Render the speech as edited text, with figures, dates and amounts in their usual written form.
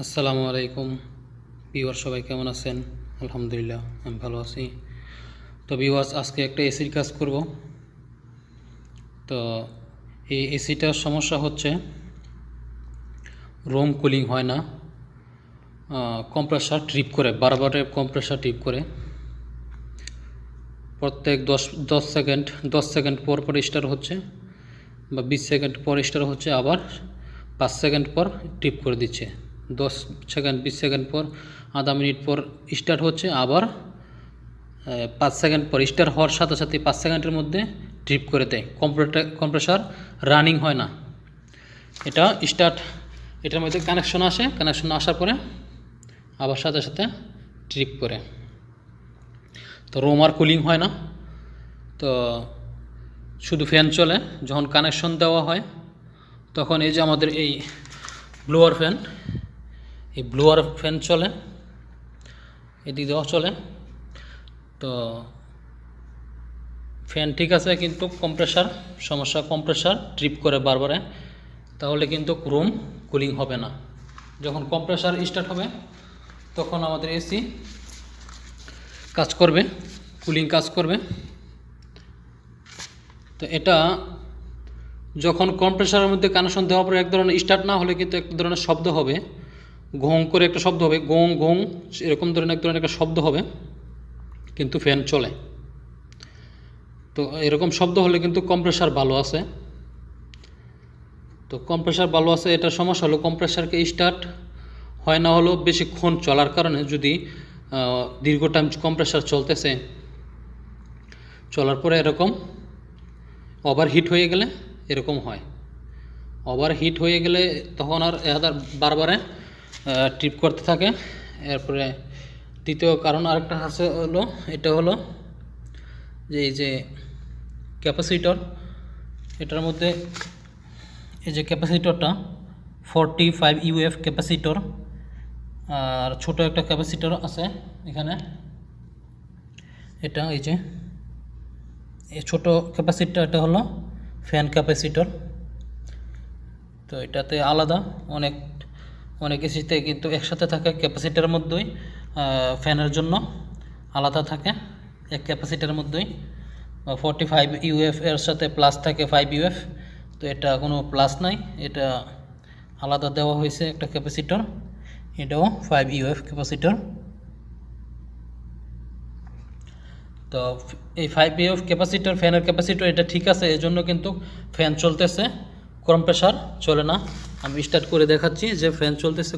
আসসালামু আলাইকুম ভিউয়ার, সবাই কেমন আছেন? আলহামদুলিল্লাহ, আমি ভালো আছি। তো ভিউয়ার্স, আজকে একটা এসির কাজ করব। তো এই এসিটার সমস্যা হচ্ছে রুম কুলিং হয় না, কম্প্রেসার ট্রিপ করে, বারবার কম্প্রেসার ট্রিপ করে। প্রত্যেক 10 সেকেন্ড পর পর স্টার্ট হচ্ছে, বা 20 সেকেন্ড পর স্টার্ট হচ্ছে, আবার 5 সেকেন্ড পর ট্রিপ করে দিচ্ছে। 10 সেকেন্ড 20 সেকেন্ড পর, আধা মিনিট পর স্টার্ট হচ্ছে, আবার 5 সেকেন্ড পর স্টার্ট হওয়ার সাথে সাথে 5 সেকেন্ডের মধ্যে ট্রিপ করে দেয়। কম্প্রেসার রানিং হয় না। এটা স্টার্ট, এটার মধ্যে কানেকশন আসে, কানেকশন আসার পরে আবার সাথে সাথে ট্রিপ করে। তো রুম আর কুলিং হয় না। তো শুধু ফ্যান চলে। যখন কানেকশন দেওয়া হয় তখন এই যে আমাদের এই ব্লোয়ার ফ্যান, এই ব্লোয়ার ফ্যান চলে, এদিক দেওয়া চলে। তো ফ্যান ঠিক আছে, কিন্তু কম্প্রেসার সমস্যা, কম্প্রেসার ট্রিপ করে বারবারে, তাহলে কিন্তু রুম কুলিং হবে না। যখন কম্প্রেসার স্টার্ট হবে তখন আমাদের এসি কাজ করবে, কুলিং কাজ করবে। তো এটা যখন কম্প্রেসারের মধ্যে কানেকশন দেওয়ার পরে এক ধরনের স্টার্ট না হলে কিন্তু এক ধরনের শব্দ হবে, ঘোং করে একটা শব্দ হবে, গোং গোং এরকম ধরনের এক ধরনের একটা শব্দ হবে, কিন্তু ফ্যান চলে। তো এরকম শব্দ হলে কিন্তু কম্প্রেসার ভালো আছে। তো কম্প্রেসার ভালো আছে, এটার সমস্যা হলো কম্প্রেসারকে স্টার্ট হয় না, হলো বেশিক্ষণ চলার কারণে। যদি দীর্ঘ টাইম কম্প্রেসার চলতেছে, চলার পরে এরকম ওভার হিট হয়ে গেলে এরকম হয়। ওভার হিট হয়ে গেলে তখন আর বারবারে ট্রিপ করতে থাকে। এরপরে দ্বিতীয় কারণ আরেকটা আছে, হলো এটা হলো যে এই যে ক্যাপাসিটর, এটার মধ্যে এই যে ক্যাপাসিটরটা 45 ইউএফ ক্যাপাসিটর, আর ছোট একটা ক্যাপাসিটর আছে এখানে। এটা এই যে এই ছোট ক্যাপাসিটর, এটা হলো ফ্যান ক্যাপাসিটর। তো এটাতে আলাদা অনেক এসিতে কিন্তু একসাথে থাকে ক্যাপাসিটারের মধ্যেই, ফ্যানের জন্য আলাদা থাকে এক ক্যাপাসিটারের মধ্যেই। 45 ইউএফ এর সাথে প্লাস থাকে 5 ইউএফ। তো এটা কোনো প্লাস নাই, এটা আলাদা দেওয়া হয়েছে একটা ক্যাপাসিটর, এটাও 5 ইউএফ ক্যাপাসিটর। তো এই 5 ইউএফ ক্যাপাসিটর, ফ্যানের ক্যাপাসিটর, এটা ঠিক আছে, এর জন্য কিন্তু ফ্যান চলতেছে, কম্প্রেসার চলে না। আমি স্টার্ট করে দেখাচ্ছি যে ফ্যান চলতেছে।